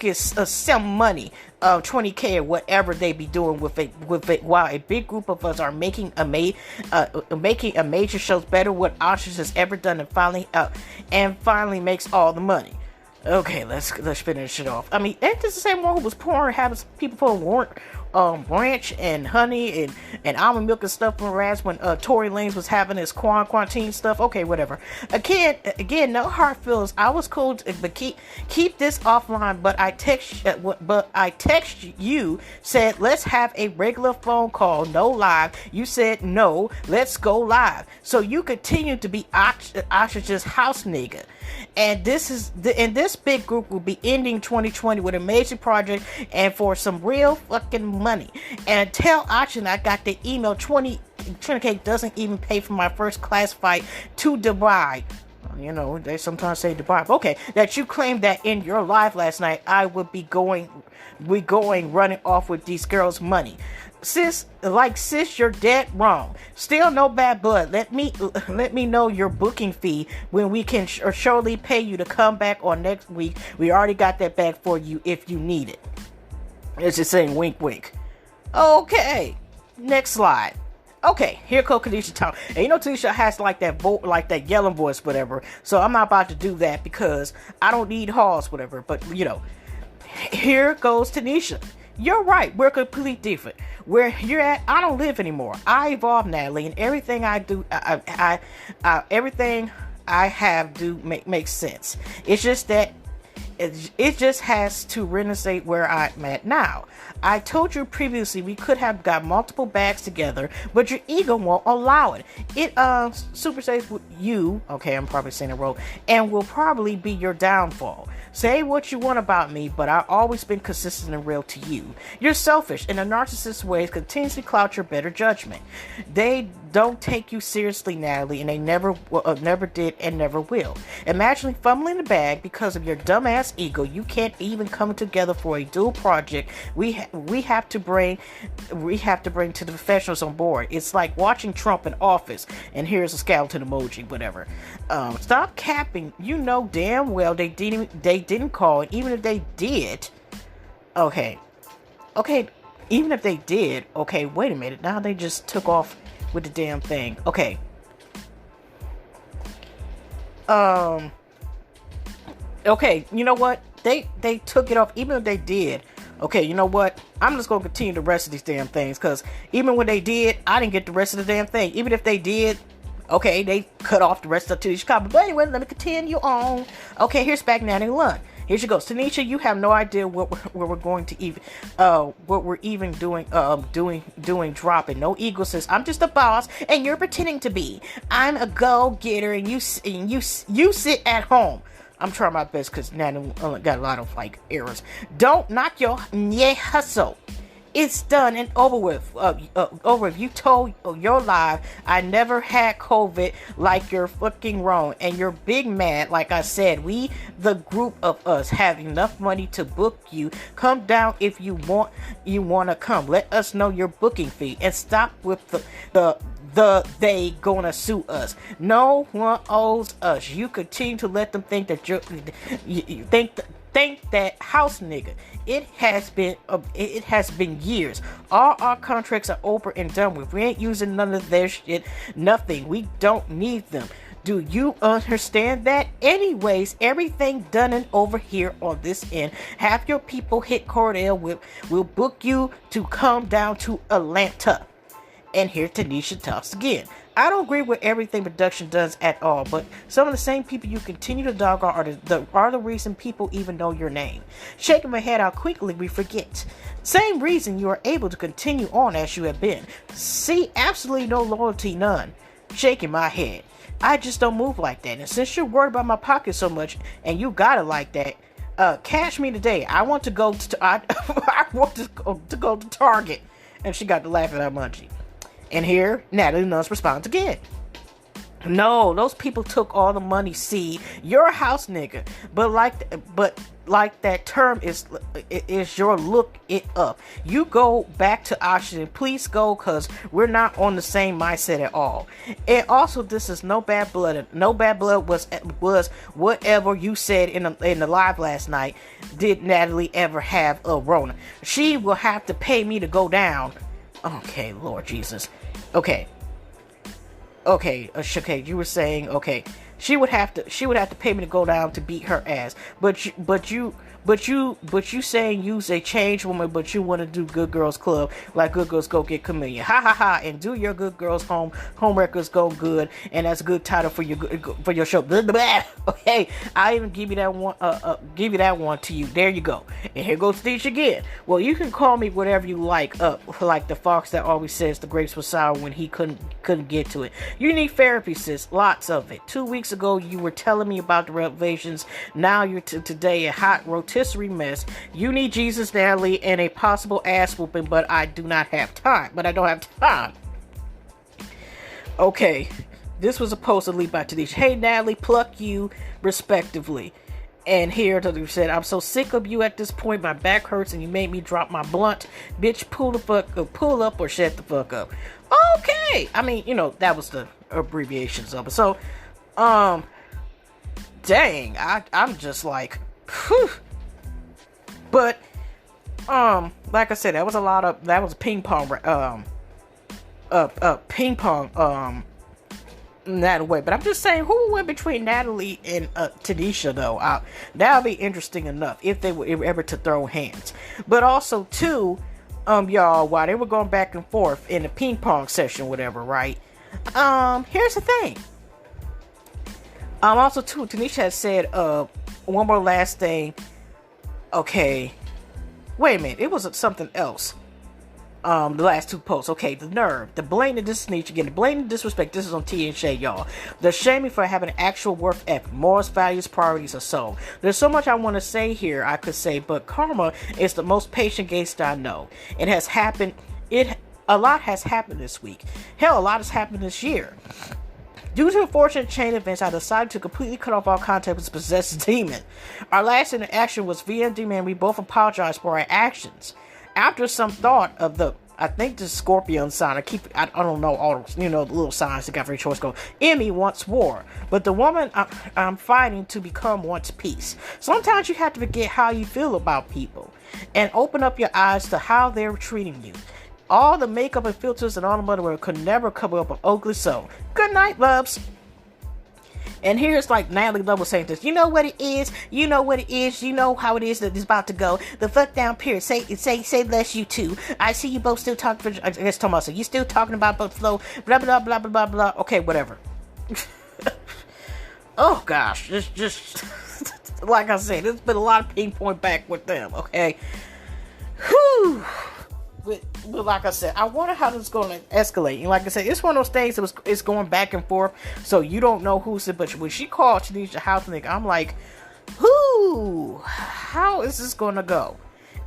is some money, 20K or whatever they be doing with it. While a big group of us are making a major shows better what Oxygen has ever done, and finally makes all the money. Okay, let's finish it off. I mean, ain't this the same one who was having people pouring ranch and honey and almond milk and stuff from rats when Tory Lanez was having his quarantine stuff? Okay, whatever. Again, no hard feelings. I was cool, but keep this offline. But I text you, said let's have a regular phone call, no live. You said no, let's go live. So you continue to be Oxygen's house nigga. And this big group will be ending 2020 with an amazing project and for some real fucking money. And tell Oxygen I got the email 20K doesn't even pay for my first class flight to Dubai. They sometimes say Dubai. But okay, that you claimed that in your live last night I would be running off with these girls' money. Sis, you're dead wrong. Still no bad blood. Let me know your booking fee when we can surely pay you to come back on next week. We already got that back for you if you need it. It's just saying wink wink. Okay, next slide. Okay, here goes Tanisha Thomas. And Tanisha has that yelling voice, whatever. So I'm not about to do that because I don't need halls, whatever. But here goes Tanisha. You're right. We're completely different. Where you're at, I don't live anymore. I evolved, Natalie, and everything I do, everything I have makes sense. It's just that it just has to resonate where I'm at now. I told you previously we could have got multiple bags together, but your ego won't allow it. It supersedes you. Okay, I'm probably saying it wrong, and will probably be your downfall. Say what you want about me, but I've always been consistent and real to you. You're selfish, and the narcissist ways continuously cloud your better judgment. They don't take you seriously, Natalie, and they never did and never will. Imagine fumbling the bag because of your dumbass ego. You can't even come together for a dual project. We have to bring to the professionals on board. It's like watching Trump in office, and here's a skeleton emoji, whatever. Stop capping. You know damn well they didn't call, and even if they did, okay, even if they did, okay, wait a minute, now they just took off with the damn thing. Okay, okay, you know what, they took it off, even if they did, okay, you know what? I'm just going to continue the rest of these damn things, because even when they did, I didn't get the rest of the damn thing. Even if they did, okay, they cut off the rest of the Chicago. But anyway, let me continue on. Okay, here's back Natalie Lunn. Here she goes. Tanisha, you have no idea what we're going to even, what we're even doing, dropping. No ego says, I'm just a boss, and you're pretending to be. I'm a go-getter, and you sit at home. I'm trying my best, because Natalie got a lot of, like, errors. Don't knock your hustle. It's done and over with. Over. If you told your lie, I never had COVID, like you're fucking wrong, and you're big mad. Like I said, we, the group of us, have enough money to book you. Come down if you want. You wanna come? Let us know your booking fee and stop with they gonna sue us. No one owes us. You continue to let them think that you think that house nigga. It has been years. All our contracts are over and done with. We ain't using none of their shit. Nothing. We don't need them. Do you understand that? Anyways, everything done and over here on this end. Have your people hit Cordell. We'll book you to come down to Atlanta. And here Tanisha talks again. I don't agree with everything production does at all, but some of the same people you continue to dog are the reason people even know your name. Shaking my head out quickly, we forget. Same reason you are able to continue on as you have been. See, absolutely no loyalty, none. Shaking my head. I just don't move like that. And since you're worried about my pocket so much, and you got it like that, cash me today. I want to go to I want to go to Target. And she got to laugh at her munchie. And here, Natalie Nunn responds again. No, those people took all the money. See, you're a house nigga, but like that term is your look it up. You go back to Oxygen, please go, cause we're not on the same mindset at all. And also, this is no bad blood. No bad blood was whatever you said in the live last night. Did Natalie ever have a Rona? She will have to pay me to go down. Okay, Lord Jesus. Okay, you were saying, okay, she would have to pay me to go down to beat her ass. But you saying you's a changed woman, but you want to do Good Girls Club like Good Girls Go Get Chameleon. Ha ha ha! And do your Good Girls Home Records Go Good, and that's a good title for your show. Blah, blah, blah. Okay, I even give you that one. Give you that one to you. There you go. And here goes Stitch again. Well, you can call me whatever you like. Like the fox that always says the grapes were sour when he couldn't get to it. You need therapy, sis. Lots of it. 2 weeks ago, you were telling me about the revelations. Now you're today a hot rotisserie mess. You need Jesus, Natalie, and a possible ass whooping, but I don't have time. Okay, this was supposedly by Tanisha. Hey, Natalie, pluck you, respectively. And here, Tanisha said, I'm so sick of you at this point. My back hurts, and you made me drop my blunt. Bitch, pull up or shut the fuck up. Okay, I mean, that was the abbreviations of it. So, dang, I'm just like, whew. But, like I said, that was ping pong, that way. But I'm just saying, who went between Natalie and Tanisha, though? That'll be interesting enough if they were ever to throw hands. But also, too, y'all, while they were going back and forth in the ping pong session, whatever, right? Here's the thing. Also, too, Tanisha has said, one more last thing. Okay, wait a minute. It was something else. The last two posts. Okay, the nerve, the blatant disrespect again. The blatant disrespect. This is on T and Shay, y'all. The shaming for having an actual worth ethic, morals, values, priorities, or so. There's so much I want to say here. I could say, but karma is the most patient gangster I know. It has happened. A lot has happened this week. Hell, a lot has happened this year. Due to unfortunate chain events, I decided to completely cut off all contact with this possessed demon. Our last interaction was via demon. We both apologized for our actions. After some thought of the scorpion sign, I don't know all the little signs that got for choice go. Emmy wants war, but the woman I'm fighting to become wants peace. Sometimes you have to forget how you feel about people and open up your eyes to how they're treating you. All the makeup and filters and all the money could never cover up an ugly soul. Good night, loves. And here's like Natalie Lovell saying this. You know what it is. You know what it is. You know how it is that it's about to go. The fuck down period. Say less you two. I see you both still talking. I guess Thomas. You still talking about both flow. Blah blah blah blah blah blah. Okay, whatever. Oh gosh, just like I said, there's been a lot of pinpoint back with them. Okay. Whew. But like I said, I wonder how this is going to escalate. And like I said, it's one of those things that it's going back and forth, so you don't know who's it. But when she called Tanisha House nigga, I'm like, whoo, how is this going to go?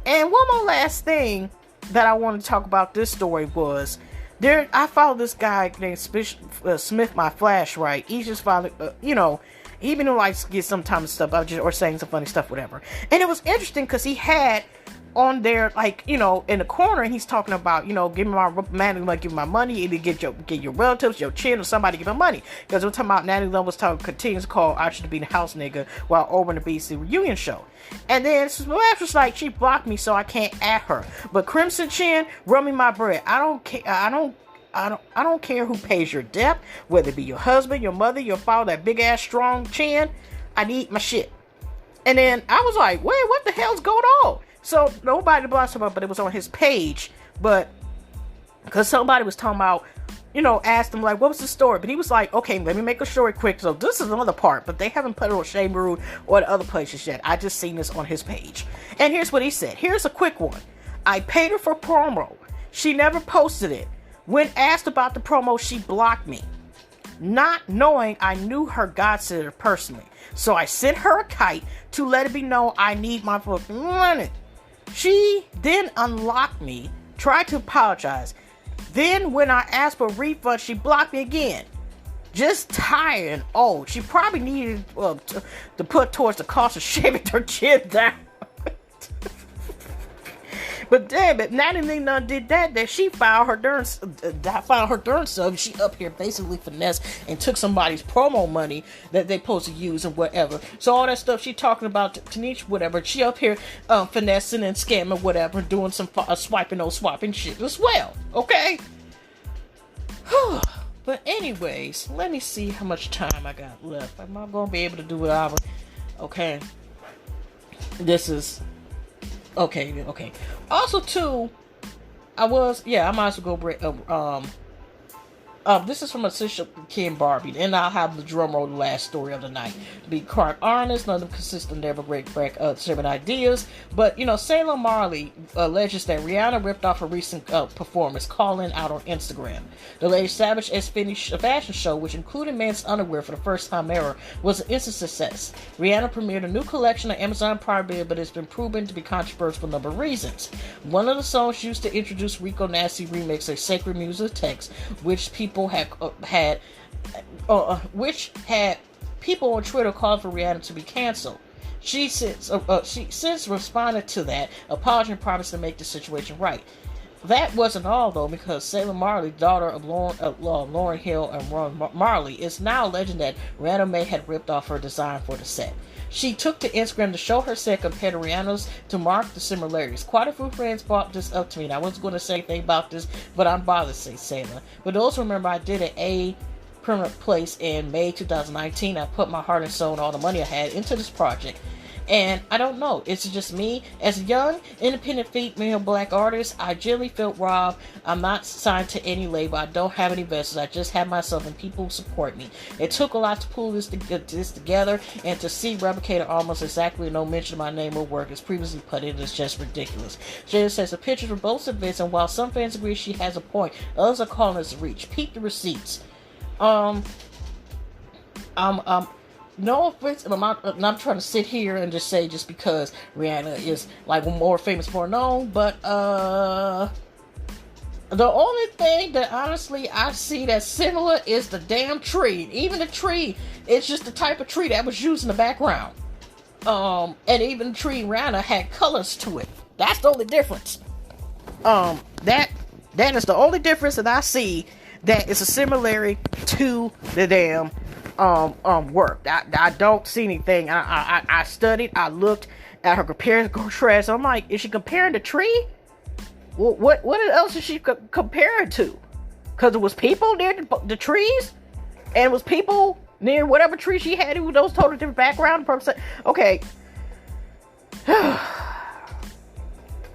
And one more last thing that I want to talk about this story was, I followed this guy named Smith My Flash, right? He just followed, he even likes to get sometimes stuff out or saying some funny stuff, whatever. And it was interesting because he had on there, like, in the corner, and he's talking about, give me my man, like, give me my money, either get your relatives, your chin, or somebody give him money. Because we're talking about Natalie Love was continues to call I should be the house nigga while over in the BC reunion show. And then Smash was like, she blocked me, so I can't at her. But Crimson Chin, run me my bread. I don't care. I don't care who pays your debt, whether it be your husband, your mother, your father, that big ass strong chin. I need my shit. And then I was like, wait, what the hell's going on? So nobody blocked him up, but it was on his page. But because somebody was talking about, asked him like, what was the story? But he was like, okay, let me make a story quick. So this is another part, but they haven't put it on Shade Rude or the other places yet. I just seen this on his page. And here's what he said. Here's a quick one. I paid her for promo. She never posted it. When asked about the promo, she blocked me. Not knowing I knew her godsister personally. So I sent her a kite to let it be known I need my fucking money. She then unlocked me, tried to apologize. Then when I asked for a refund, she blocked me again. Just tired and old. She probably needed to put towards the cost of shaving her chin down. But damn it, Natalie Nunn did that she filed her darn stuff. She up here basically finessed and took somebody's promo money that they supposed to use and whatever. So all that stuff she talking about Tanisha, whatever, she up here finessing and scamming, whatever, doing some swapping shit as well. Okay? But anyways, let me see how much time I got left. Am I going to be able to do it? Okay. This is... Okay. Also, too, I might as well go break. This is from Assisha Kim Barbie, and I'll have the drum roll the last story of the night. To be quite honest, none of them consistent never break certain ideas. But Salem Marley alleges that Rihanna ripped off a recent performance, calling out on Instagram. The latest Savage X fashion show, which included men's underwear for the first time ever, was an instant success. Rihanna premiered a new collection on Amazon Prime Video, but it's been proven to be controversial for a number of reasons. One of the songs used to introduce Rico Nasty remix of Sacred Music Text, which had people on Twitter calling for Rihanna to be canceled. She since responded to that, apologizing and promised to make the situation right. That wasn't all, though, because Salem Marley, daughter of Lauryn Hill and Ron Marley, is now alleging that Rihanna may have ripped off her design for the set. She took to Instagram to show her set compared to Rihanna's to mark the similarities. Quite a few friends brought this up to me, and I wasn't going to say anything about this, but I'm bothered to say Salem. But also remember, I did an permanent place in May 2019. I put my heart and soul and all the money I had into this project. And I don't know, it's just me. As a young, independent female black artist, I generally felt robbed. I'm not signed to any label. I don't have any investors. I just have myself and people who support me. It took a lot to pull this together, and to see replicated almost exactly no mention of my name or work as previously put it is just ridiculous. Jada says the pictures from both events, and while some fans agree she has a point, others are calling us a reach. Peep the receipts. No offense, I'm not trying to sit here and just say just because Rihanna is like more famous, more known, but the only thing that honestly I see that's similar is the damn tree. Even the tree, it's just the type of tree that was used in the background. And even the tree Rihanna had colors to it. That's the only difference. That is the only difference that I see that is a similarity to the damn work. I don't see anything. I studied, I looked at her comparing contrast. I'm like, is she comparing the tree? What else is she comparing to? Because it was people near the trees, and it was people near whatever tree she had. It was those totally different background. Okay.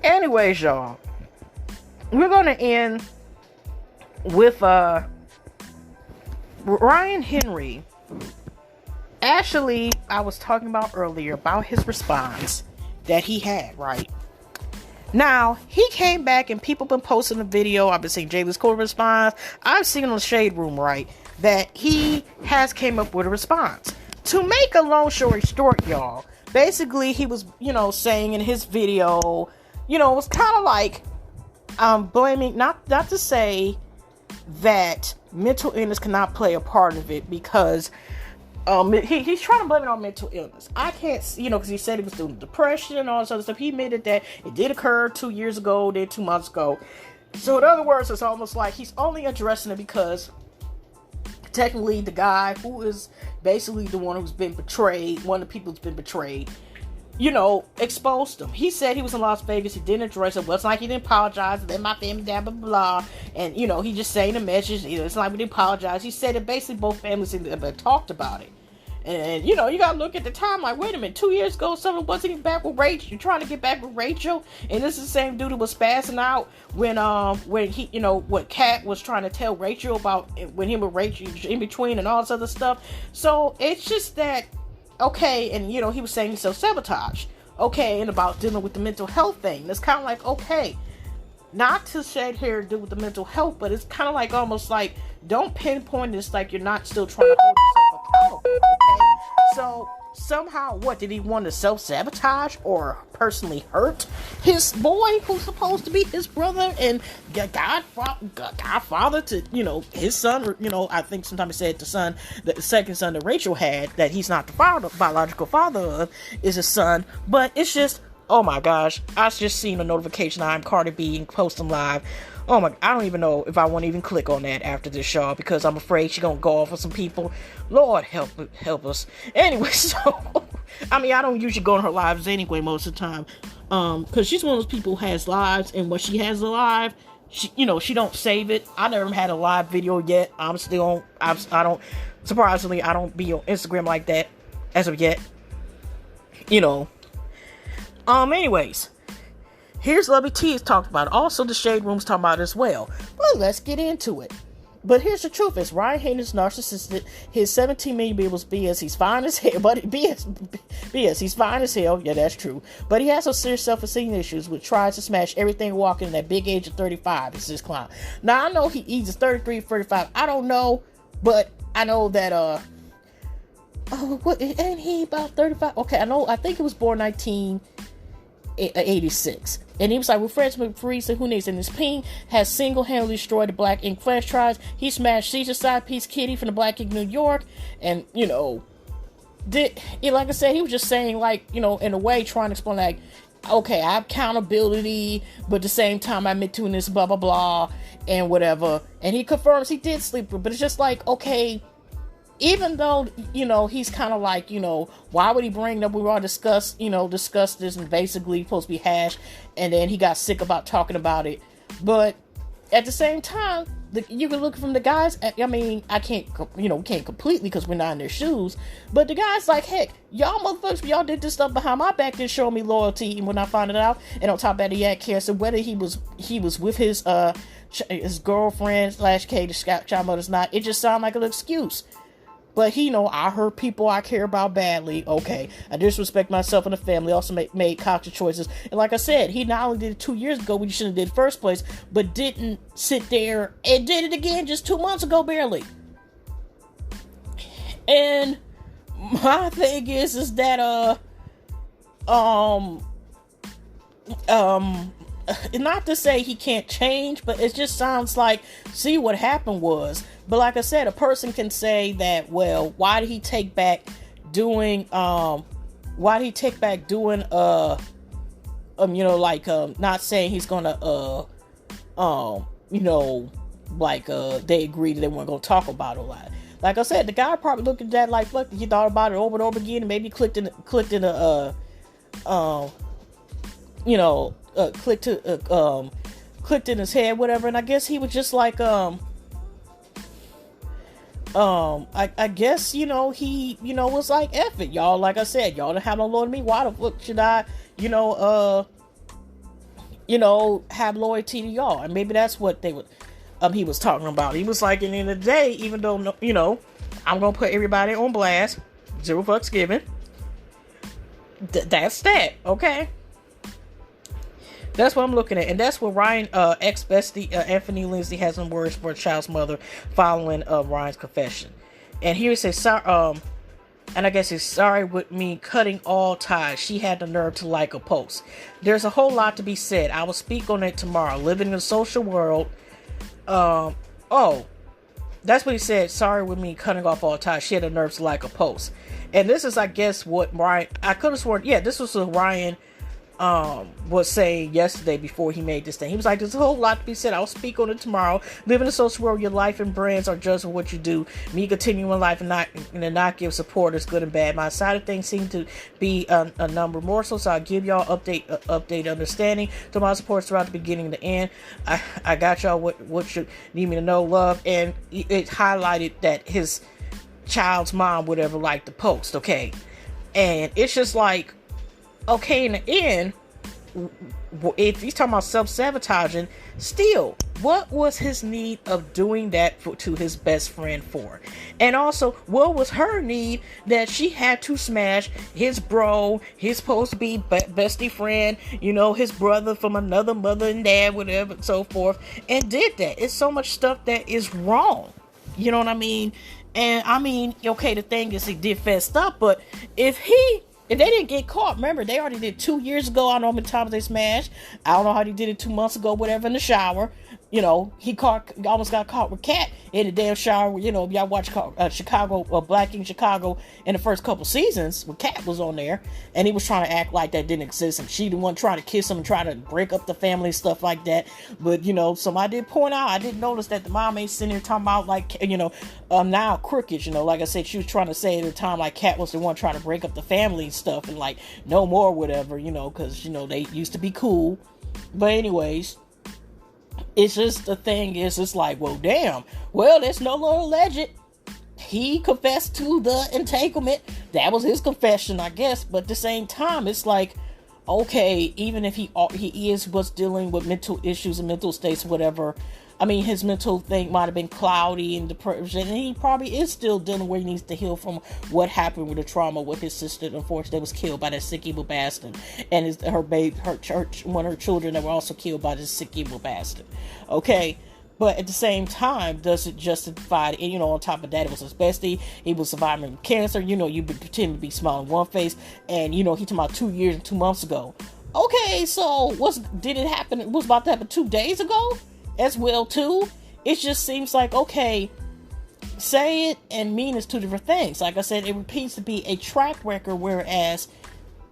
Anyways, y'all, we're gonna end with Ryan Henry. Actually, I was talking about earlier about his response that he had, right? Now, he came back and people been posting a video. I've been seeing Jaylen's Court response. I've seen on the Shade Room, right, that he has came up with a response. To make a long story short, y'all, basically he was, saying in his video, it was kind of like blaming, not to say that mental illness cannot play a part of it, because he's trying to blame it on mental illness. I can't, because he said he was doing depression and all this other stuff. He admitted that it did occur 2 years ago, then 2 months ago. So in other words, it's almost like he's only addressing it because technically the guy who is basically the one who's been betrayed, one of the people who's been betrayed, exposed him. He said he was in Las Vegas. He didn't address it. Well, it's like he didn't apologize. Then my family, blah, blah, blah. And, he just saying the message. It's like we didn't apologize. He said that basically both families have talked about it. And, you got to look at the time. Like, wait a minute. 2 years ago, someone wasn't even back with Rachel. You're trying to get back with Rachel. And this is the same dude who was spazzing out when he, what Kat was trying to tell Rachel about when him and Rachel in between and all this other stuff. So, it's just that, okay, and he was saying self-sabotage, okay, and about dealing with the mental health thing. It's kind of like, okay, not to sit here and deal with the mental health, but it's kind of like almost like, don't pinpoint this like you're not still trying to hold yourself accountable, okay? So somehow, what did he want to self-sabotage or personally hurt his boy who's supposed to be his brother and godfather to his son? I think sometimes he said the second son that Rachel had, that he's not the biological father of, is his son. But it's just, oh my gosh, I just seen a notification. I'm Cardi B posting live. Oh my, I don't even know if I want to even click on that after this show, because I'm afraid she's gonna go off with some people. Lord help us. Anyway, so I don't usually go on her lives anyway most of the time, because she's one of those people who has lives, and when she has a live, she don't save it. I never had a live video yet. Surprisingly, I don't be on Instagram like that as of yet. Anyways, here's Lovey T is talked about. Also, the Shade Room's talking about it as well. Well, let's get into it. But here's the truth: is Ryan Henry's narcissistic. His 17 million was BS. He's fine as hell, but BS. He's fine as hell. Yeah, that's true. But he has some serious self-esteem issues, which tries to smash everything walking in that big age of 35. It's this clown. Now I know he's 33, 35. I don't know, but I know that ain't he about 35? Okay, I think he was born 1986. And he was like, with Fred McFreeze, who needs in his ping, has single-handedly destroyed the Black Ink franchise. He smashed Caesar Side Piece Kitty from the Black Ink New York. And, like I said, he was just saying, in a way, trying to explain, okay, I have accountability, but at the same time, I admit to this, blah, blah, blah, and whatever. And he confirms he did sleep with, but it's just like, okay, even though, he's kind of like, why would he bring up, we all discussed this, and basically supposed to be hashed, and then he got sick about talking about it. But at the same time, you can look from the guys, I can't, can't completely, because we're not in their shoes, but the guys like, heck, y'all motherfuckers, y'all did this stuff behind my back, didn't show me loyalty when I found it out, and on top of that, he had care. So whether he was with his girlfriend / K, the child mother's not, it just sounded like an excuse. But I hurt people I care about badly. Okay, I disrespect myself and the family. Also made conscious choices. And like I said, he not only did it 2 years ago, which he shouldn't have did in the first place, but didn't sit there and did it again just 2 months ago, barely. And my thing is that not to say he can't change, but it just sounds like, see, what happened was. But like I said, a person can say that, well, why did he take back doing not saying he's gonna they agreed that they weren't gonna talk about it a lot. Like I said, the guy probably looked at that like, look, he thought about it over and over again, and maybe clicked in his head, whatever. And I guess he was just like, I guess, he, was like, F it, y'all. Like I said, y'all don't have no loyalty to me. Why the fuck should I, have loyalty to y'all? And maybe that's what he was talking about. He was like, at the end of the day, even though, I'm going to put everybody on blast, zero fucks given. That's that, okay? That's what I'm looking at. And that's what Ryan, ex-bestie, Anthony Lindsay has some words for a child's mother following Ryan's confession. And here he says, sorry, and I guess he's sorry with me cutting all ties. She had the nerve to like a post. There's a whole lot to be said. I will speak on it tomorrow. Living in a social world. That's what he said. Sorry with me cutting off all ties. She had the nerve to like a post. And this is, I guess, what Ryan, I could have sworn, this was what Ryan was saying yesterday before he made this thing. He was like, there's a whole lot to be said. I'll speak on it tomorrow. Living in a social world, your life and brands are judged on what you do. Me continuing life and not give support is good and bad. My side of things seem to be a number more so I'll give y'all update understanding to my support throughout the beginning and the end. I got y'all what you need me to know, love. And it highlighted that his child's mom would ever like the post, okay? And it's just like, okay, in the end, if he's talking about self-sabotaging, still, what was his need of doing that to his best friend for? And also, what was her need that she had to smash his bro, his supposed to be bestie friend, his brother from another mother and dad, whatever, and so forth, and did that? It's so much stuff that is wrong. You know what I mean? And I mean, okay, the thing is, he did fessed up, but if they didn't get caught, remember, they already did 2 years ago. I don't know how many times they smashed. I don't know how they did it 2 months ago, whatever, in the shower. He almost got caught with Kat in the damn shower. Y'all watch Chicago, Black in Chicago in the first couple seasons when Kat was on there, and he was trying to act like that didn't exist, and she the one trying to kiss him and try to break up the family and stuff like that. But, somebody did point out, I didn't notice that the mom ain't sitting there talking about, like, now crooked, like I said, she was trying to say at the time, like, Kat was the one trying to break up the family and stuff, and, like, no more, whatever, because, they used to be cool. But anyways, it's just, the thing is, it's like, well, damn, well, it's no longer alleged. He confessed to the entanglement. That was his confession, I guess. But at the same time, it's like, okay, even if he was dealing with mental issues and mental states, whatever. I mean, his mental thing might have been cloudy and depression, and he probably is still dealing where he needs to heal from what happened with the trauma with his sister. Unfortunately, was killed by that sick evil bastard, and one of her children that were also killed by this sick evil bastard. Okay. But at the same time, does it justify it? And, on top of that, it was his bestie. He was surviving cancer. You pretend to be smiling one face. And, he talking about 2 years and 2 months ago. Okay, so did it happen? It was about to happen 2 days ago as well, too. It just seems like, okay, say it and mean is two different things. Like I said, it repeats to be a track record, whereas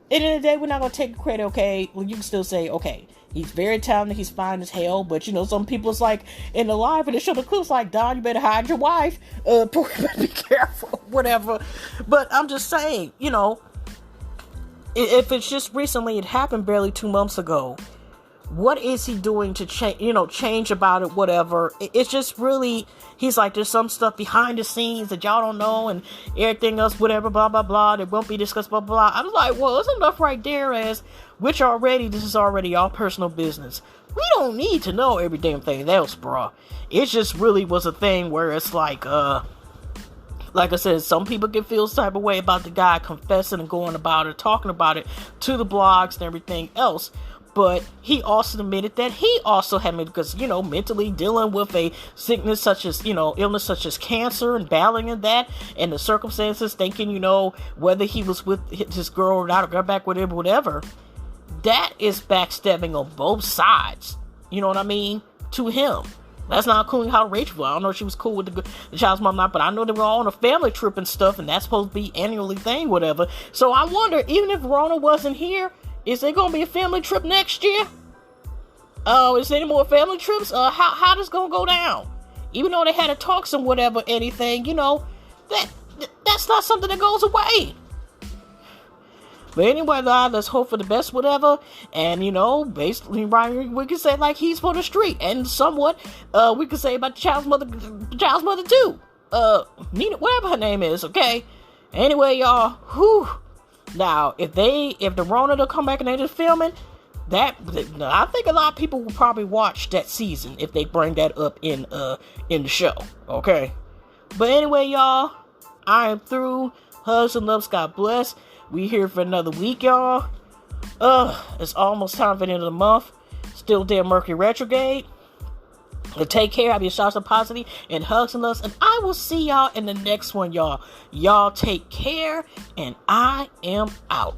at the end of the day, we're not going to take credit, okay? Well, you can still say, okay, he's very talented, he's fine as hell, but, some people, it's like, in the live, and they show the clips like, Don, you better hide your wife, be careful, whatever. But I'm just saying, if it's just recently, it happened barely 2 months ago, what is he doing to change about it, whatever? It's just really, he's like, there's some stuff behind the scenes that y'all don't know, and everything else, whatever, blah, blah, blah, that won't be discussed, blah, blah. I'm like, well, it's enough right there as, this is already all personal business. We don't need to know every damn thing else, bruh. It just really was a thing where it's like I said, some people can feel some type of way about the guy confessing and going about it, talking about it to the blogs and everything else. But he also admitted that he also had, because, mentally dealing with a sickness such as, illness such as cancer and battling in that, and the circumstances, thinking, whether he was with his girl or not, or got back with him, whatever, that is backstabbing on both sides. You know what I mean? To him. That's not including how Rachel was. I don't know if she was cool with the child's mom or not, but I know they were all on a family trip and stuff, and that's supposed to be annually thing, whatever. So I wonder, even if Rona wasn't here, is there going to be a family trip next year? Is there any more family trips? How this going to go down? Even though they had a talks and whatever, anything, that's not something that goes away. But anyway, let's hope for the best, whatever. And, basically, Ryan, we can say, like, he's for the street. And somewhat, we could say about the child's mother too. Nina, whatever her name is, okay? Anyway, y'all, now, if the Rona will come back and they're just filming, I think a lot of people will probably watch that season if they bring that up in the show, okay? But anyway, y'all, I am through. Hugs and loves, God bless. We here for another week, y'all. It's almost time for the end of the month. Still damn Mercury retrograde. Take care, have your shots of positivity, and hugs and loves, and I will see y'all in the next one, y'all. Y'all take care, and I am out.